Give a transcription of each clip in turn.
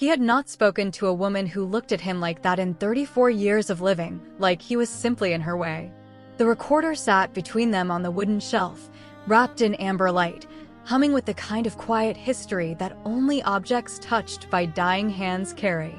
He had not spoken to a woman who looked at him like that in 34 years of living, like he was simply in her way. The recorder sat between them on the wooden shelf, wrapped in amber light, humming with the kind of quiet history that only objects touched by dying hands carry.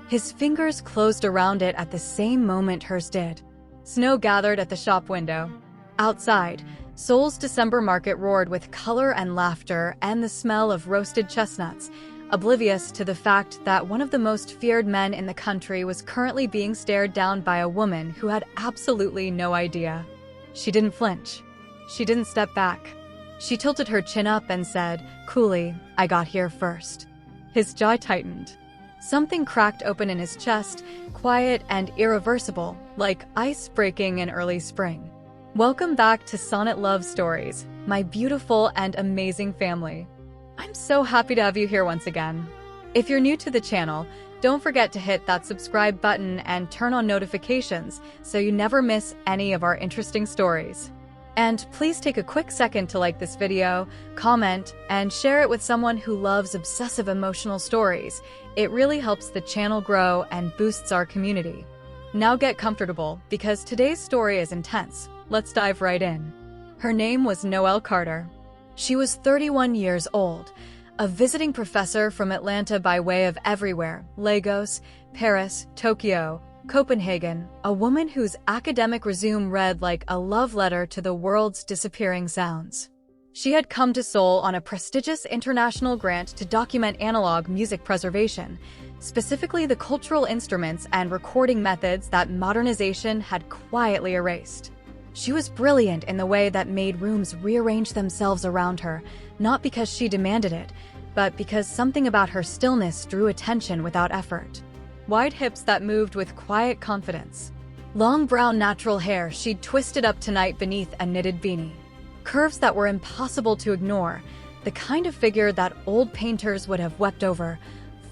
His fingers closed around it at the same moment hers did. Snow gathered at the shop window. Outside, Seoul's December market roared with color and laughter and the smell of roasted chestnuts, oblivious to the fact that one of the most feared men in the country was currently being stared down by a woman who had absolutely no idea. She didn't flinch. She didn't step back. She tilted her chin up and said, coolly, "I got here first." His jaw tightened. Something cracked open in his chest, quiet and irreversible, like ice breaking in early spring. Welcome back to Sonnet Love Stories, my beautiful and amazing family. I'm so happy to have you here once again. If you're new to the channel, don't forget to hit that subscribe button and turn on notifications so you never miss any of our interesting stories. And please take a quick second to like this video, comment, and share it with someone who loves obsessive emotional stories. It really helps the channel grow and boosts our community. Now get comfortable, because today's story is intense. Let's dive right in. Her name was Noelle Carter. She was 31 years old, a visiting professor from Atlanta by way of everywhere, Lagos, Paris, Tokyo, Copenhagen, a woman whose academic resume read like a love letter to the world's disappearing sounds. She had come to Seoul on a prestigious international grant to document analog music preservation, specifically the cultural instruments and recording methods that modernization had quietly erased. She was brilliant in the way that made rooms rearrange themselves around her, not because she demanded it, but because something about her stillness drew attention without effort. Wide hips that moved with quiet confidence. Long brown natural hair she'd twisted up tonight beneath a knitted beanie. Curves that were impossible to ignore, the kind of figure that old painters would have wept over,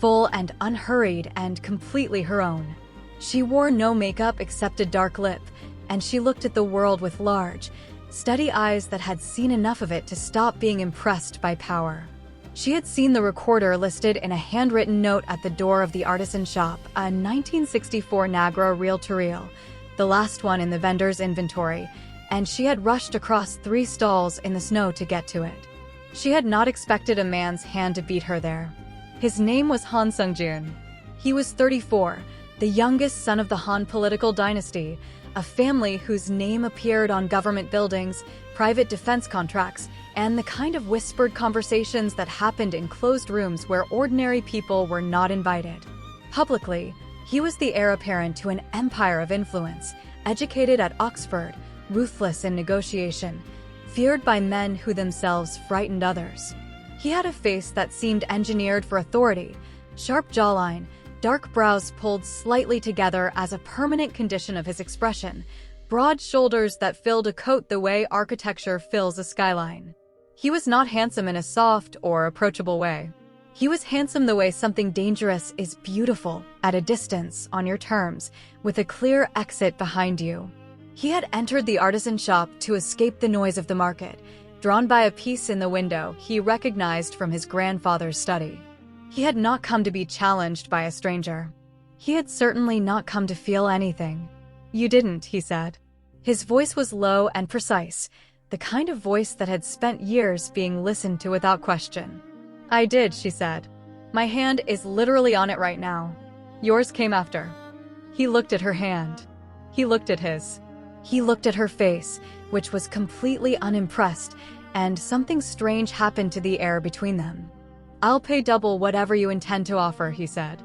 full and unhurried and completely her own. She wore no makeup except a dark lip, and she looked at the world with large, steady eyes that had seen enough of it to stop being impressed by power. She had seen the recorder listed in a handwritten note at the door of the artisan shop, a 1964 Nagra reel-to-reel, the last one in the vendor's inventory, and she had rushed across 3 stalls in the snow to get to it. She had not expected a man's hand to beat her there. His name was Han Sung-jun. He was 34, the youngest son of the Han political dynasty, a family whose name appeared on government buildings, private defense contracts, and the kind of whispered conversations that happened in closed rooms where ordinary people were not invited. Publicly, he was the heir apparent to an empire of influence, educated at Oxford, ruthless in negotiation, feared by men who themselves frightened others. He had a face that seemed engineered for authority, sharp jawline, dark brows pulled slightly together as a permanent condition of his expression, broad shoulders that filled a coat the way architecture fills a skyline. He was not handsome in a soft or approachable way. He was handsome the way something dangerous is beautiful, at a distance, on your terms, with a clear exit behind you. He had entered the artisan shop to escape the noise of the market, drawn by a piece in the window he recognized from his grandfather's study. He had not come to be challenged by a stranger. He had certainly not come to feel anything. "You didn't," he said. His voice was low and precise, the kind of voice that had spent years being listened to without question. "I did," she said. "My hand is literally on it right now. Yours came after." He looked at her hand. He looked at his. He looked at her face, which was completely unimpressed, and something strange happened to the air between them. "I'll pay double whatever you intend to offer," he said.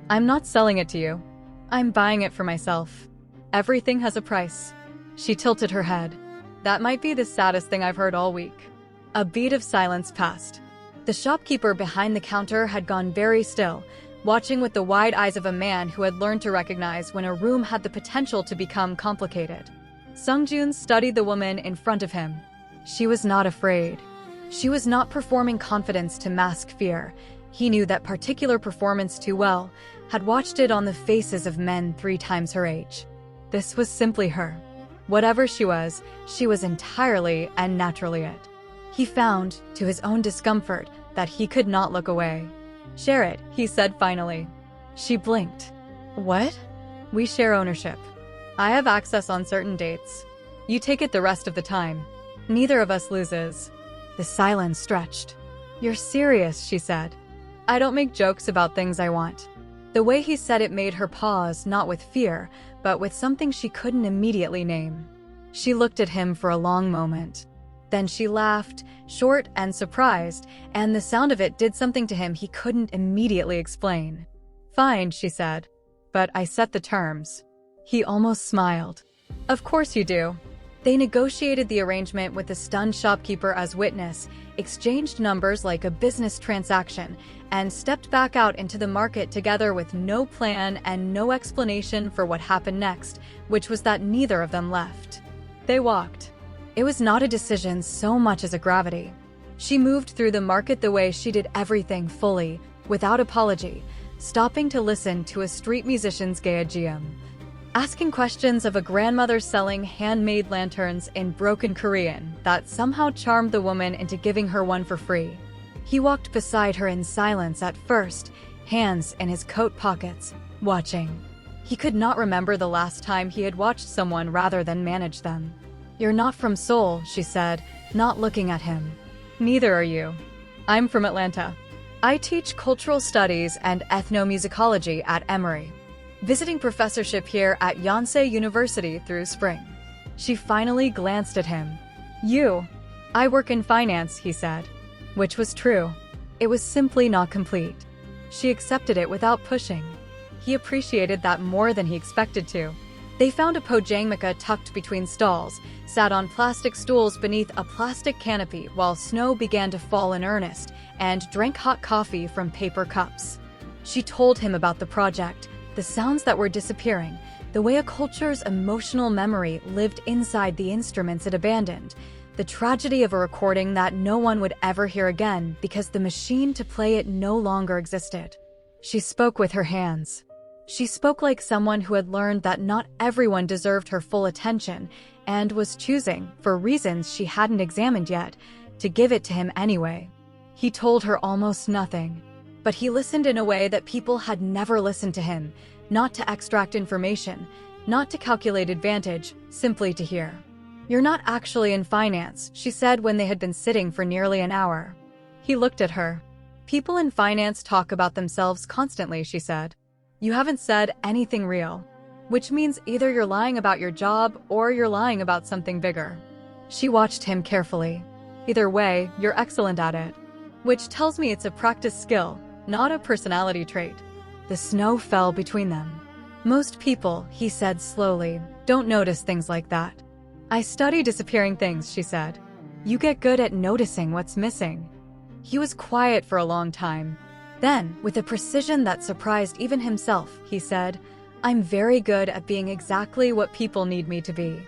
"I'm not selling it to you. I'm buying it for myself. Everything has a price." She tilted her head. "That might be the saddest thing I've heard all week." A beat of silence passed. The shopkeeper behind the counter had gone very still, watching with the wide eyes of a man who had learned to recognize when a room had the potential to become complicated. Sung-jun studied the woman in front of him. She was not afraid. She was not performing confidence to mask fear. He knew that particular performance too well, had watched it on the faces of men 3 times her age. This was simply her. Whatever she was entirely and naturally it. He found, to his own discomfort, that he could not look away. Share it, he said finally. She blinked. What? We share ownership. I have access on certain dates. You take it the rest of the time. Neither of us loses. The silence stretched. You're serious, she said. I don't make jokes about things I want. The way he said it made her pause, not with fear, but with something she couldn't immediately name. She looked at him for a long moment. Then she laughed, short and surprised, and the sound of it did something to him he couldn't immediately explain. Fine, she said. But I set the terms. He almost smiled. Of course you do. They negotiated the arrangement with the stunned shopkeeper as witness, exchanged numbers like a business transaction, and stepped back out into the market together with no plan and no explanation for what happened next, which was that neither of them left. They walked. It was not a decision so much as a gravity. She moved through the market the way she did everything fully, without apology, stopping to listen to a street musician's Gaegeum, asking questions of a grandmother selling handmade lanterns in broken Korean that somehow charmed the woman into giving her one for free. He walked beside her in silence at first, hands in his coat pockets, watching. He could not remember the last time he had watched someone rather than manage them. You're not from Seoul, she said, not looking at him. Neither are you. I'm from Atlanta. I teach cultural studies and ethnomusicology at Emory. Visiting professorship here at Yonsei University through spring. She finally glanced at him. You. I work in finance, he said. Which was true. It was simply not complete. She accepted it without pushing. He appreciated that more than he expected to. They found a pojangmaka tucked between stalls, sat on plastic stools beneath a plastic canopy while snow began to fall in earnest, and drank hot coffee from paper cups. She told him about the project, the sounds that were disappearing, the way a culture's emotional memory lived inside the instruments it abandoned, the tragedy of a recording that no one would ever hear again because the machine to play it no longer existed. She spoke with her hands. She spoke like someone who had learned that not everyone deserved her full attention and was choosing, for reasons she hadn't examined yet, to give it to him anyway. He told her almost nothing, but he listened in a way that people had never listened to him, not to extract information, not to calculate advantage, simply to hear. You're not actually in finance, she said when they had been sitting for nearly an hour. He looked at her. People in finance talk about themselves constantly, she said. You haven't said anything real, which means either you're lying about your job or you're lying about something bigger. She watched him carefully. Either way, you're excellent at it, which tells me it's a practice skill, not a personality trait. The snow fell between them. Most people, he said slowly, don't notice things like that. I study disappearing things, she said. You get good at noticing what's missing. He was quiet for a long time. Then, with a precision that surprised even himself, he said, I'm very good at being exactly what people need me to be.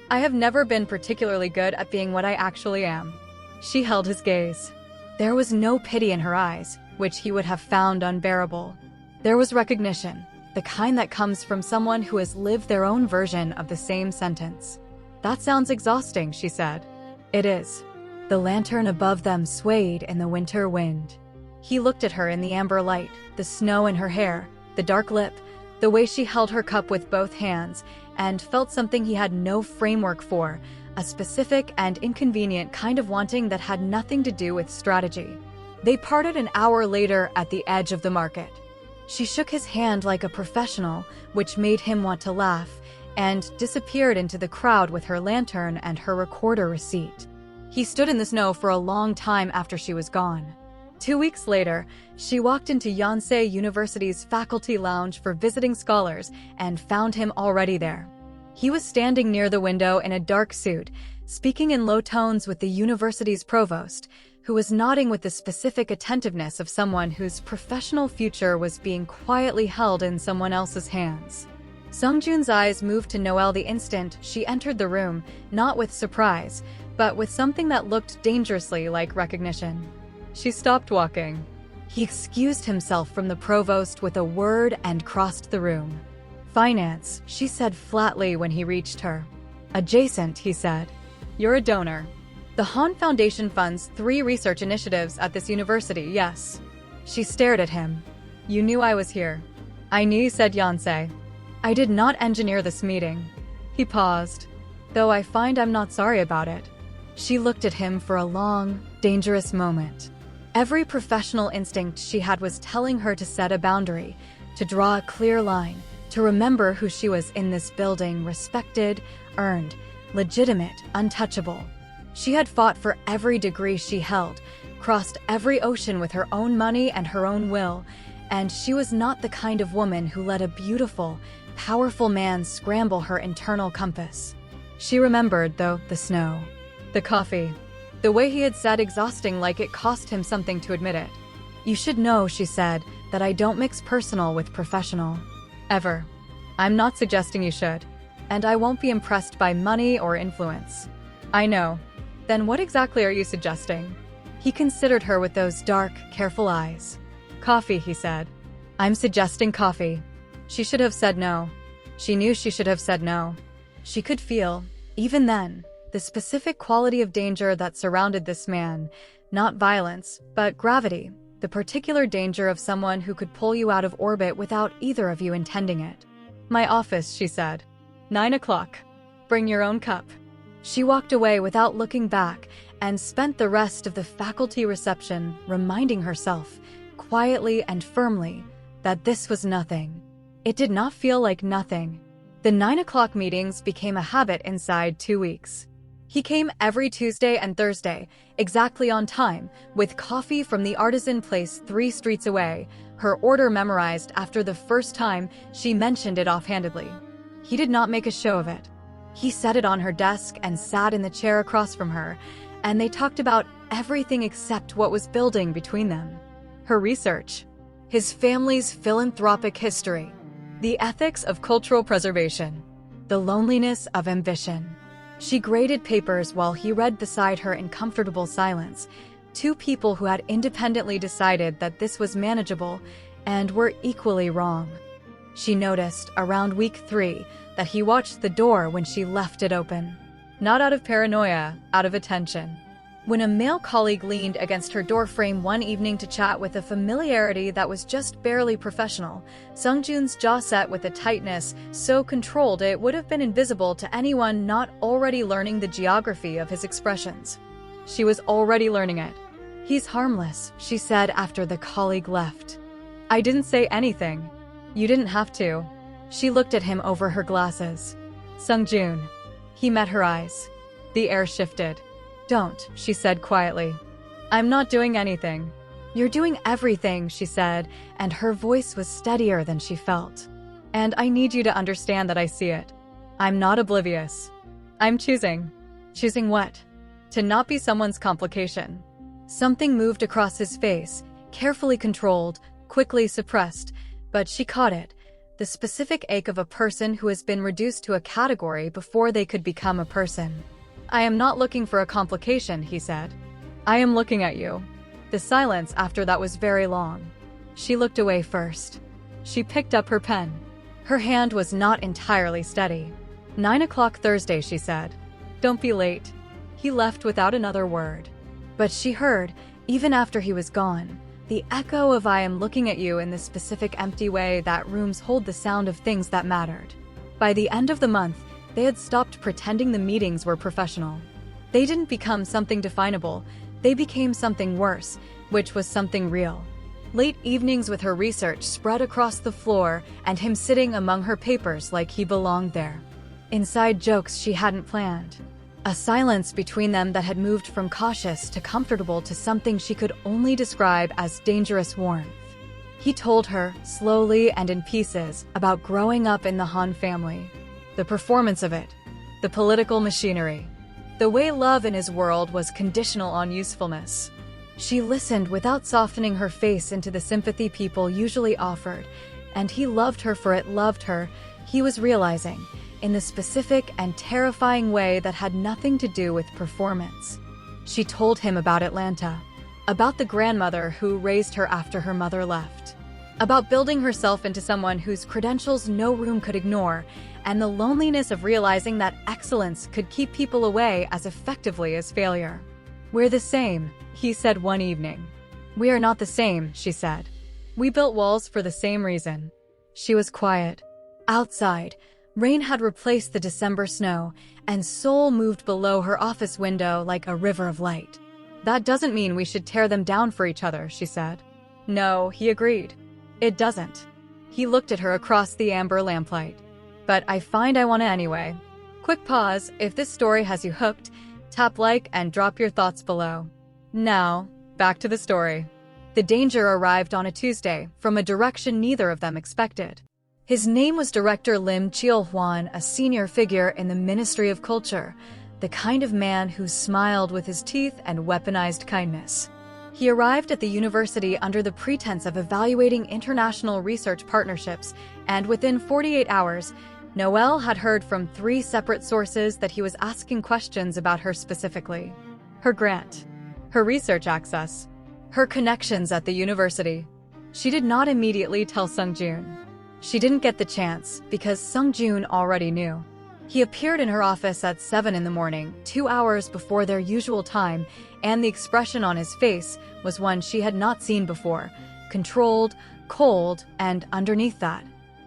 I have never been particularly good at being what I actually am. She held his gaze. There was no pity in her eyes, which he would have found unbearable. There was recognition, the kind that comes from someone who has lived their own version of the same sentence. That sounds exhausting, she said. It is. The lantern above them swayed in the winter wind. He looked at her in the amber light, the snow in her hair, the dark lip, the way she held her cup with both hands, and felt something he had no framework for, a specific and inconvenient kind of wanting that had nothing to do with strategy. They parted an hour later at the edge of the market. She shook his hand like a professional, which made him want to laugh, and disappeared into the crowd with her lantern and her recorder receipt. He stood in the snow for a long time after she was gone. 2 weeks later, she walked into Yonsei University's faculty lounge for visiting scholars and found him already there. He was standing near the window in a dark suit, speaking in low tones with the university's provost, who was nodding with the specific attentiveness of someone whose professional future was being quietly held in someone else's hands. Sungjun's eyes moved to Noelle the instant she entered the room, not with surprise, but with something that looked dangerously like recognition. She stopped walking. He excused himself from the provost with a word and crossed the room. Finance, she said flatly when he reached her. Adjacent, he said. You're a donor. The Han Foundation funds 3 research initiatives at this university, yes. She stared at him. "You knew I was here." "I knew," said Yancey. "I did not engineer this meeting." He paused. "Though I find I'm not sorry about it." She looked at him for a long, dangerous moment. Every professional instinct she had was telling her to set a boundary, to draw a clear line, to remember who she was in this building: respected, earned, legitimate, untouchable. She had fought for every degree she held, crossed every ocean with her own money and her own will, and she was not the kind of woman who let a beautiful, powerful man scramble her internal compass. She remembered, though, the snow, the coffee, the way he had said exhausting like it cost him something to admit it. "You should know," she said, "that I don't mix personal with professional. Ever. I'm not suggesting you should. And I won't be impressed by money or influence." "I know. Then what exactly are you suggesting?" He considered her with those dark, careful eyes. "Coffee," he said. "I'm suggesting coffee." She should have said no. She knew she should have said no. She could feel, even then, the specific quality of danger that surrounded this man. Not violence, but gravity. The particular danger of someone who could pull you out of orbit without either of you intending it. "My office," she said. 9 o'clock. Bring your own cup." She walked away without looking back and spent the rest of the faculty reception reminding herself, quietly and firmly, that this was nothing. It did not feel like nothing. The 9 o'clock meetings became a habit inside 2 weeks. He came every Tuesday and Thursday, exactly on time, with coffee from the artisan place 3 streets away, her order memorized after the first time she mentioned it offhandedly. He did not make a show of it. He set it on her desk and sat in the chair across from her, and they talked about everything except what was building between them. Her research, his family's philanthropic history, the ethics of cultural preservation, the loneliness of ambition. She graded papers while he read beside her in comfortable silence, 2 people who had independently decided that this was manageable and were equally wrong. She noticed, around week 3, that he watched the door when she left it open. Not out of paranoia, out of attention. When a male colleague leaned against her doorframe one evening to chat with a familiarity that was just barely professional, Sungjun's jaw set with a tightness so controlled it would have been invisible to anyone not already learning the geography of his expressions. She was already learning it. "He's harmless," she said after the colleague left. "I didn't say anything." "You didn't have to." She looked at him over her glasses. "Sungjun." He met her eyes. The air shifted. "Don't," she said quietly. "I'm not doing anything." "You're doing everything," she said, and her voice was steadier than she felt. "And I need you to understand that I see it. I'm not oblivious. I'm choosing." "Choosing what?" "To not be someone's complication." Something moved across his face, carefully controlled, quickly suppressed, but she caught it. The specific ache of a person who has been reduced to a category before they could become a person. "I am not looking for a complication," he said. "I am looking at you." The silence after that was very long. She looked away first. She picked up her pen. Her hand was not entirely steady. 9 o'clock Thursday, she said. "Don't be late." He left without another word. But she heard, even after he was gone, the echo of "I am looking at you" in the specific empty way that rooms hold the sound of things that mattered. By the end of the month, they had stopped pretending the meetings were professional. They didn't become something definable, they became something worse, which was something real. Late evenings with her research spread across the floor and him sitting among her papers like he belonged there. Inside jokes she hadn't planned. A silence between them that had moved from cautious to comfortable to something she could only describe as dangerous warmth. He told her, slowly and in pieces, about growing up in the Han family. The performance of it, the political machinery, the way love in his world was conditional on usefulness. She listened without softening her face into the sympathy people usually offered, and he loved her for it loved her, he was realizing, in the specific and terrifying way that had nothing to do with performance. She told him about Atlanta, about the grandmother who raised her after her mother left, about building herself into someone whose credentials no room could ignore, and the loneliness of realizing that excellence could keep people away as effectively as failure. "We're the same," he said one evening. "We are not the same," she said. "We built walls for the same reason." She was quiet. Outside, rain had replaced the December snow, and Seoul moved below her office window like a river of light. "That doesn't mean we should tear them down for each other," she said. "No," he agreed. "It doesn't." He looked at her across the amber lamplight. "But I find I want to anyway." Quick pause. If this story has you hooked, tap like and drop your thoughts below. Now, back to the story. The danger arrived on a Tuesday, from a direction neither of them expected. His name was Director Lim Cheol-hwan, a senior figure in the Ministry of Culture, the kind of man who smiled with his teeth and weaponized kindness. He arrived at the university under the pretense of evaluating international research partnerships, and within 48 hours, Noelle had heard from 3 separate sources that he was asking questions about her specifically. Her grant, her research access, her connections at the university. She did not immediately tell Sung-jun. She didn't get the chance because Sung-jun already knew. He appeared in her office at 7 in the morning, 2 hours before their usual time, and the expression on his face was one she had not seen before, controlled, cold, and underneath that,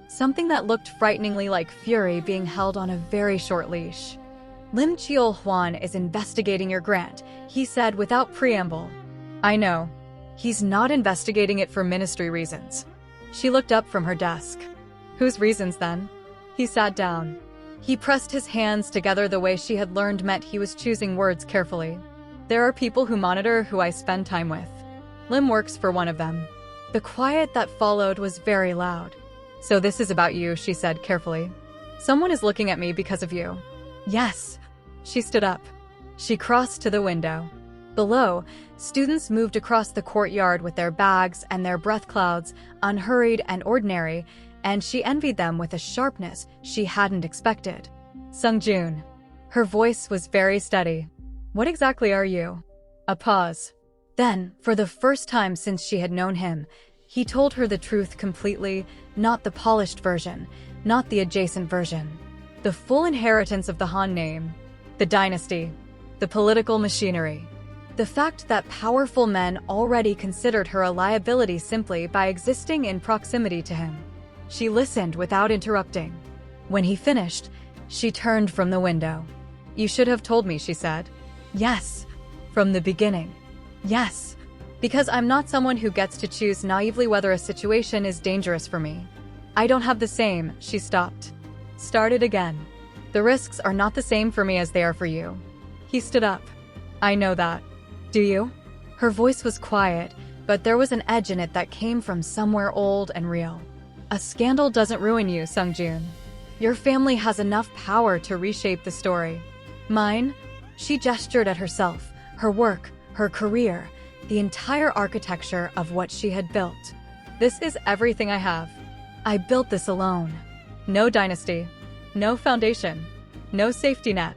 something that looked frighteningly like fury being held on a very short leash. "Lim Cheol-hwan is investigating your grant," he said without preamble. "I know. He's not investigating it for ministry reasons." She looked up from her desk. "Whose reasons, then?" He sat down. He pressed his hands together the way she had learned meant he was choosing words carefully. "There are people who monitor who I spend time with. Lim works for one of them." The quiet that followed was very loud. "So this is about you," she said carefully. "Someone is looking at me because of you." "Yes." She stood up. She crossed to the window. Below, students moved across the courtyard with their bags and their breath clouds, unhurried and ordinary, and she envied them with a sharpness she hadn't expected. "Sung-jun." Her voice was very steady. "What exactly are you?" A pause. Then, for the first time since she had known him, he told her the truth completely, not the polished version, not the adjacent version. The full inheritance of the Han name, the dynasty, the political machinery. The fact that powerful men already considered her a liability simply by existing in proximity to him. She listened without interrupting. When he finished, she turned from the window. "You should have told me," she said. "Yes." "From the beginning." "Yes." "Because I'm not someone who gets to choose naively whether a situation is dangerous for me. I don't have the same." She stopped. Started again. "The risks are not the same for me as they are for you." He stood up. "I know that. Do you?" Her voice was quiet, but there was an edge in it that came from somewhere old and real. "A scandal doesn't ruin you, Sung-jun. Your family has enough power to reshape the story. Mine?" She gestured at herself, her work, her career, the entire architecture of what she had built. "This is everything I have. I built this alone. No dynasty, no foundation, no safety net.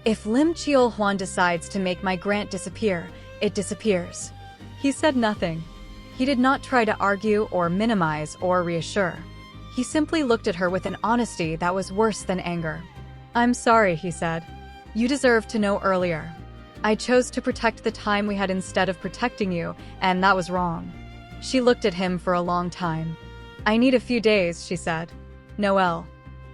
If Lim Cheol-hwan decides to make my grant disappear, it disappears." He said nothing. He did not try to argue or minimize or reassure. He simply looked at her with an honesty that was worse than anger. "I'm sorry," he said. "You deserved to know earlier. I chose to protect the time we had instead of protecting you, and that was wrong." She looked at him for a long time. "I need a few days," she said. "Noelle,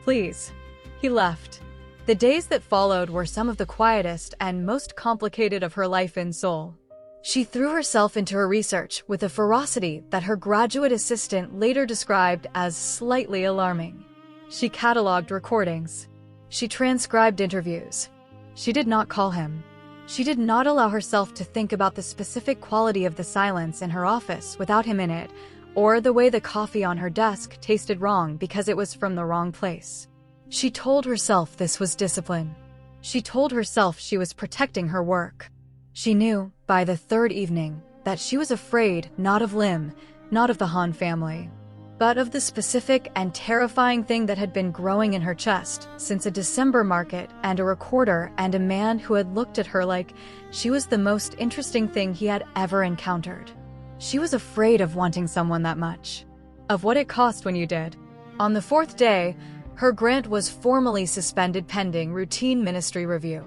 please." He left. The days that followed were some of the quietest and most complicated of her life in Seoul. She threw herself into her research with a ferocity that her graduate assistant later described as slightly alarming. She cataloged recordings. She transcribed interviews. She did not call him. She did not allow herself to think about the specific quality of the silence in her office without him in it, or the way the coffee on her desk tasted wrong because it was from the wrong place. She told herself this was discipline. She told herself she was protecting her work. She knew, by the 3rd evening, that she was afraid not of Lim, not of the Han family, but of the specific and terrifying thing that had been growing in her chest since a December market and a recorder and a man who had looked at her like she was the most interesting thing he had ever encountered. She was afraid of wanting someone that much, of what it cost when you did. On the 4th day, her grant was formally suspended pending routine ministry review.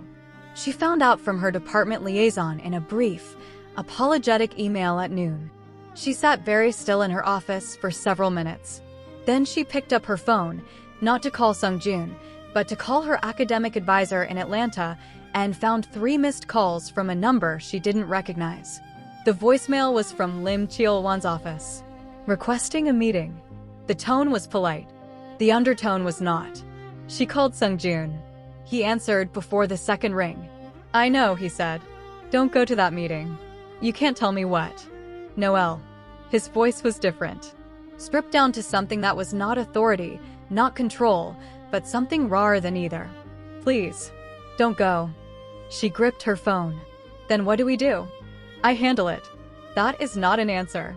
She found out from her department liaison in a brief, apologetic email at noon. She sat very still in her office for several minutes. Then she picked up her phone, not to call Sung-joon, but to call her academic advisor in Atlanta, and found 3 missed calls from a number she didn't recognize. The voicemail was from Lim Cheol-won's office, requesting a meeting. The tone was polite. The undertone was not. She called Sung-joon. He answered before the second ring. "I know," he said. "Don't go to that meeting. You can't tell me what." "Noel." His voice was different, stripped down to something that was not authority, not control, but something rawer than either. "Please, don't go." She gripped her phone. "Then what do we do?" "I handle it." "That is not an answer."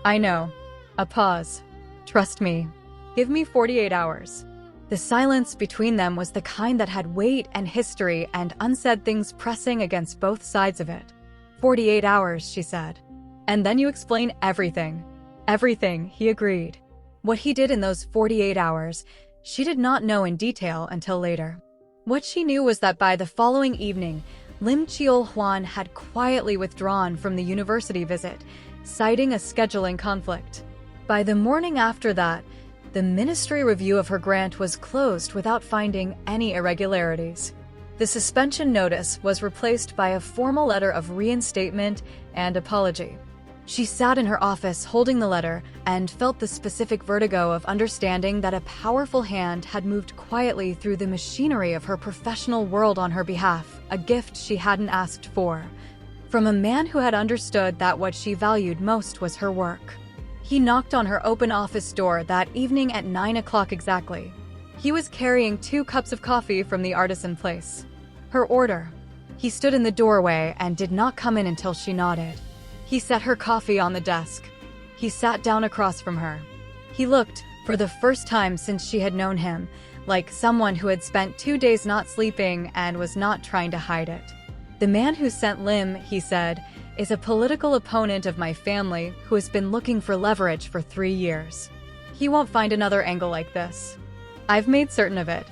"I know." A pause. "Trust me. Give me 48 hours. The silence between them was the kind that had weight and history and unsaid things pressing against both sides of it. 48 hours, she said. "And then you explain everything." "Everything," he agreed. What he did in those 48 hours, she did not know in detail until later. What she knew was that by the following evening, Lim Cheol-won had quietly withdrawn from the university visit, citing a scheduling conflict. By the morning after that, the ministry review of her grant was closed without finding any irregularities. The suspension notice was replaced by a formal letter of reinstatement and apology. She sat in her office holding the letter and felt the specific vertigo of understanding that a powerful hand had moved quietly through the machinery of her professional world on her behalf, a gift she hadn't asked for, from a man who had understood that what she valued most was her work. He knocked on her open office door that evening at 9 o'clock exactly. He was carrying 2 cups of coffee from the artisan place. Her order. He stood in the doorway and did not come in until she nodded. He set her coffee on the desk. He sat down across from her. He looked, for the first time since she had known him, like someone who had spent 2 days not sleeping and was not trying to hide it. "The man who sent Lim," he said, "is a political opponent of my family who has been looking for leverage for 3 years. He won't find another angle like this. I've made certain of it."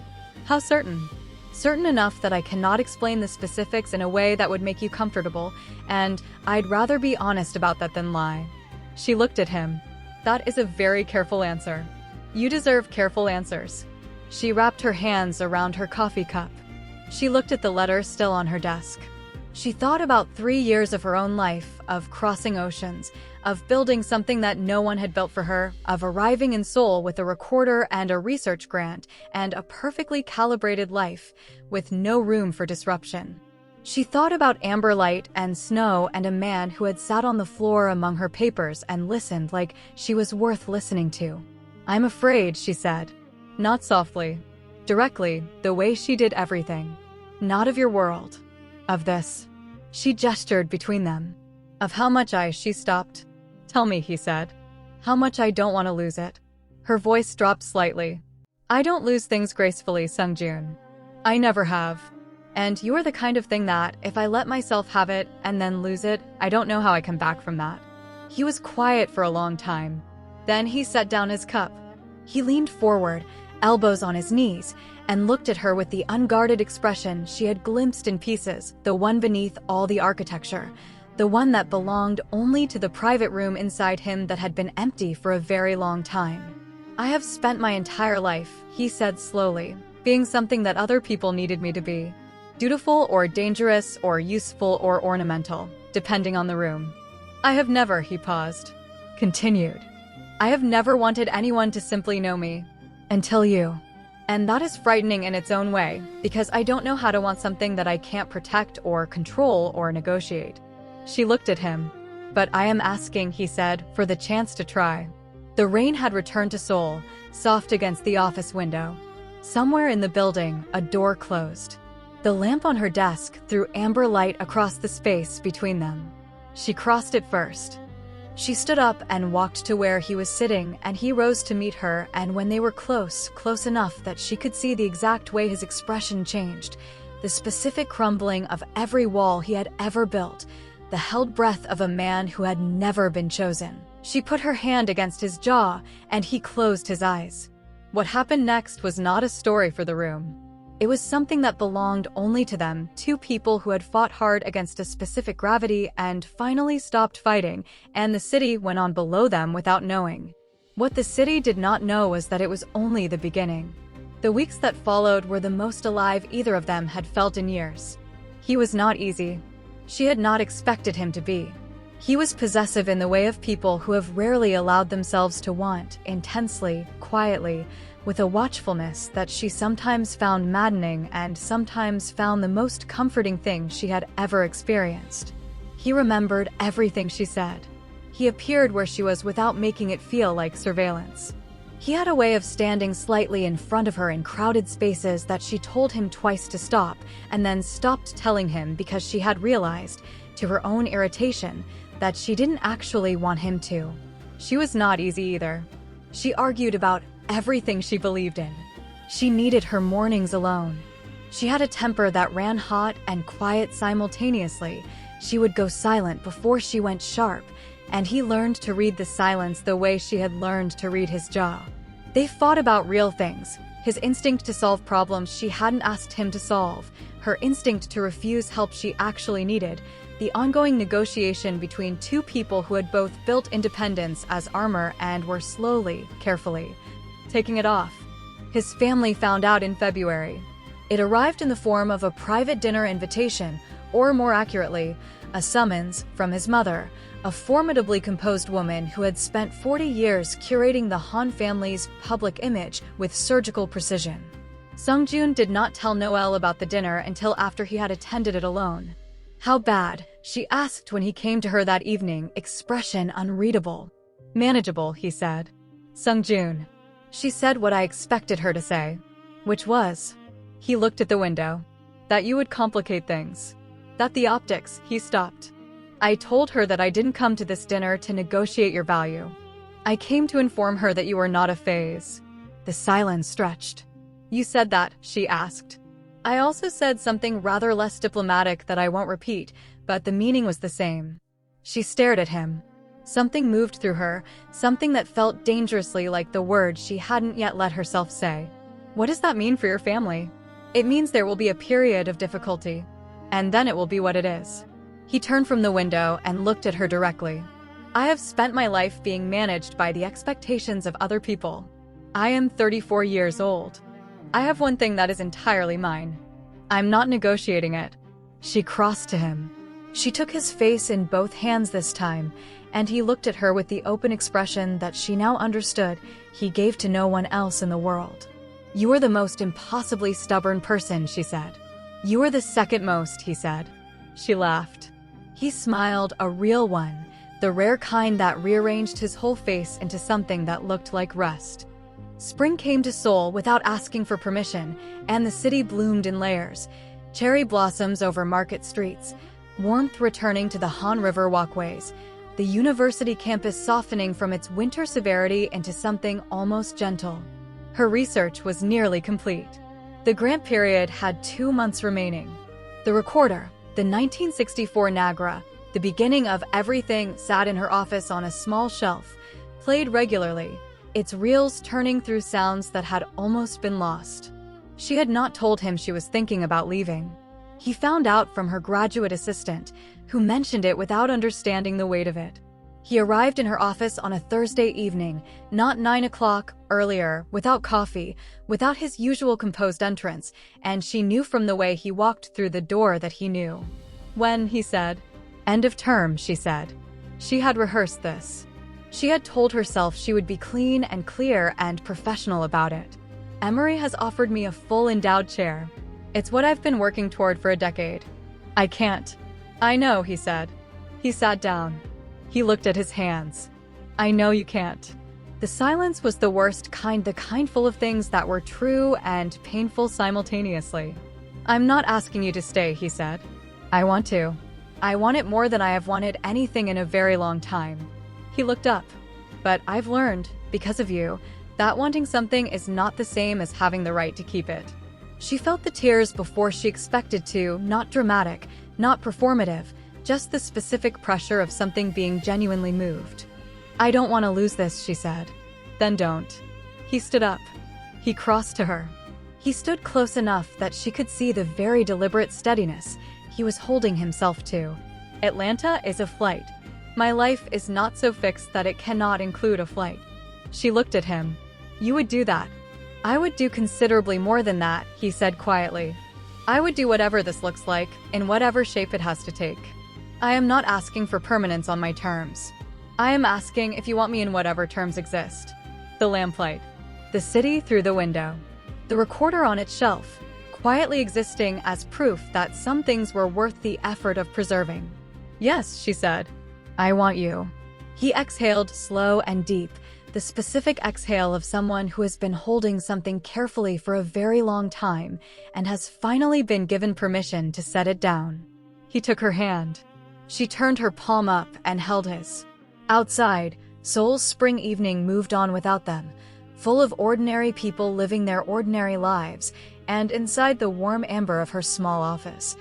"How certain?" "Certain enough that I cannot explain the specifics in a way that would make you comfortable, and I'd rather be honest about that than lie." She looked at him. "That is a very careful answer. You deserve careful answers." She wrapped her hands around her coffee cup. She looked at the letter still on her desk. She thought about 3 years of her own life, of crossing oceans, of building something that no one had built for her, of arriving in Seoul with a recorder and a research grant, and a perfectly calibrated life, with no room for disruption. She thought about amber light and snow and a man who had sat on the floor among her papers and listened like she was worth listening to. "I'm afraid," she said. Not softly. Directly, the way she did everything. "Not of your world. Of this." She gestured between them. "Of how much she stopped." "Tell me," he said. "How much I don't want to lose it." Her voice dropped slightly. "I don't lose things gracefully, Sung-joon. I never have. And you're the kind of thing that, if I let myself have it and then lose it, I don't know how I come back from that." He was quiet for a long time. Then he set down his cup. He leaned forward, elbows on his knees, and looked at her with the unguarded expression she had glimpsed in pieces, the one beneath all the architecture, the one that belonged only to the private room inside him that had been empty for a very long time. "I have spent my entire life," he said slowly, "being something that other people needed me to be. Dutiful or dangerous or useful or ornamental, depending on the room. I have never," he paused, continued, "I have never wanted anyone to simply know me. Until you. And that is frightening in its own way, because I don't know how to want something that I can't protect or control or negotiate." She looked at him. "But I am asking," he said, "for the chance to try." The rain had returned to Seoul, soft against the office window. Somewhere in the building, a door closed. The lamp on her desk threw amber light across the space between them. She crossed it first. She stood up and walked to where he was sitting, and he rose to meet her, and when they were close enough that she could see the exact way his expression changed, the specific crumbling of every wall he had ever built, the held breath of a man who had never been chosen. She put her hand against his jaw, and he closed his eyes. What happened next was not a story for the room. It was something that belonged only to them, two people who had fought hard against a specific gravity and finally stopped fighting, and the city went on below them without knowing. What the city did not know was that it was only the beginning. The weeks that followed were the most alive either of them had felt in years. He was not easy. She had not expected him to be. He was possessive in the way of people who have rarely allowed themselves to want, intensely, quietly, with a watchfulness that she sometimes found maddening and sometimes found the most comforting thing she had ever experienced. He remembered everything she said. He appeared where she was without making it feel like surveillance. He had a way of standing slightly in front of her in crowded spaces that she told him twice to stop, and then stopped telling him because she had realized, to her own irritation, that she didn't actually want him to. She was not easy either. She argued about everything she believed in. She needed her mornings alone. She had a temper that ran hot and quiet simultaneously. She would go silent before she went sharp, and he learned to read the silence the way she had learned to read his jaw. They fought about real things, his instinct to solve problems she hadn't asked him to solve, her instinct to refuse help she actually needed, the ongoing negotiation between two people who had both built independence as armor and were slowly, carefully, taking it off. His family found out in February. It arrived in the form of a private dinner invitation, or more accurately, a summons from his mother, a formidably composed woman who had spent 40 years curating the Han family's public image with surgical precision. Sungjun did not tell Noel about the dinner until after he had attended it alone. How bad? She asked when he came to her that evening, expression unreadable. Manageable, he said. Sungjun. She said what I expected her to say. Which was? He looked at the window. That you would complicate things. That the optics, he stopped. I told her that I didn't come to this dinner to negotiate your value. I came to inform her that you were not a phase. The silence stretched. You said that, she asked. I also said something rather less diplomatic that I won't repeat, but the meaning was the same. She stared at him. Something moved through her, something that felt dangerously like the words she hadn't yet let herself say. What does that mean for your family? It means there will be a period of difficulty. And then it will be what it is. He turned from the window and looked at her directly. I have spent my life being managed by the expectations of other people. I am 34 years old. I have one thing that is entirely mine. I'm not negotiating it. She crossed to him. She took his face in both hands this time, and he looked at her with the open expression that she now understood he gave to no one else in the world. You are the most impossibly stubborn person, she said. You are the second most, he said. She laughed. He smiled, a real one, the rare kind that rearranged his whole face into something that looked like rest. Spring came to Seoul without asking for permission, and the city bloomed in layers. Cherry blossoms over market streets, warmth returning to the Han River walkways, the university campus softening from its winter severity into something almost gentle. Her research was nearly complete. The grant period had 2 months remaining. The recorder, the 1964 Nagra, the beginning of everything, sat in her office on a small shelf, played regularly, its reels turning through sounds that had almost been lost. She had not told him she was thinking about leaving. He found out from her graduate assistant, who mentioned it without understanding the weight of it. He arrived in her office on a Thursday evening, not 9 o'clock, earlier, without coffee, without his usual composed entrance, and she knew from the way he walked through the door that he knew. When, he said. End of term, she said. She had rehearsed this. She had told herself she would be clean and clear and professional about it. Emory has offered me a full endowed chair. It's what I've been working toward for a decade. I can't. I know, he said. He sat down. He looked at his hands. I know you can't. The silence was the worst kind, the kind full of things that were true and painful simultaneously. I'm not asking you to stay, he said. I want to. I want it more than I have wanted anything in a very long time. He looked up. But I've learned, because of you, that wanting something is not the same as having the right to keep it. She felt the tears before she expected to, not dramatic, not performative, just the specific pressure of something being genuinely moved. I don't want to lose this, she said. Then don't. He stood up. He crossed to her. He stood close enough that she could see the very deliberate steadiness he was holding himself to. Atlanta is a flight. My life is not so fixed that it cannot include a flight. She looked at him. You would do that. I would do considerably more than that, he said quietly. I would do whatever this looks like, in whatever shape it has to take. I am not asking for permanence on my terms. I am asking if you want me in whatever terms exist. The lamplight. The city through the window. The recorder on its shelf, quietly existing as proof that some things were worth the effort of preserving. Yes, she said. I want you. He exhaled slow and deep, the specific exhale of someone who has been holding something carefully for a very long time and has finally been given permission to set it down. He took her hand. She turned her palm up and held his. Outside, Seoul's spring evening moved on without them, full of ordinary people living their ordinary lives, and inside the warm amber of her small office,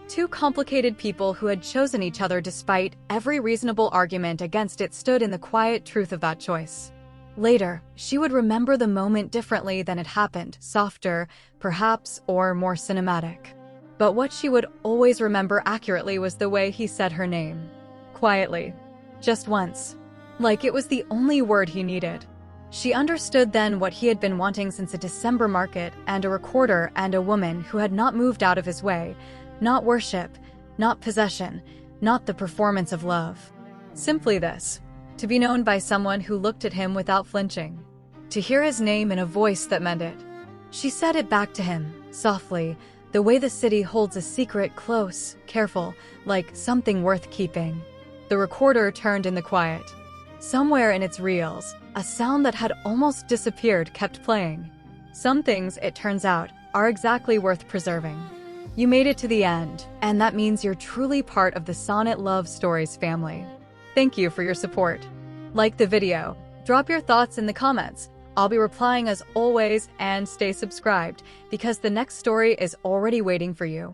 two complicated people who had chosen each other despite every reasonable argument against it stood in the quiet truth of that choice. Later, she would remember the moment differently than it happened, softer, perhaps, or more cinematic. But what she would always remember accurately was the way he said her name. Quietly. Just once. Like it was the only word he needed. She understood then what he had been wanting since a December market and a recorder and a woman who had not moved out of his way. Not worship, not possession, not the performance of love. Simply this. To be known by someone who looked at him without flinching. To hear his name in a voice that meant it. She said it back to him, softly, the way the city holds a secret close, careful, like something worth keeping. The recorder turned in the quiet. Somewhere in its reels, a sound that had almost disappeared kept playing. Some things, it turns out, are exactly worth preserving. You made it to the end, and that means you're truly part of the Sonnet Love Stories family. Thank you for your support. Like the video, drop your thoughts in the comments. I'll be replying as always, and stay subscribed because the next story is already waiting for you.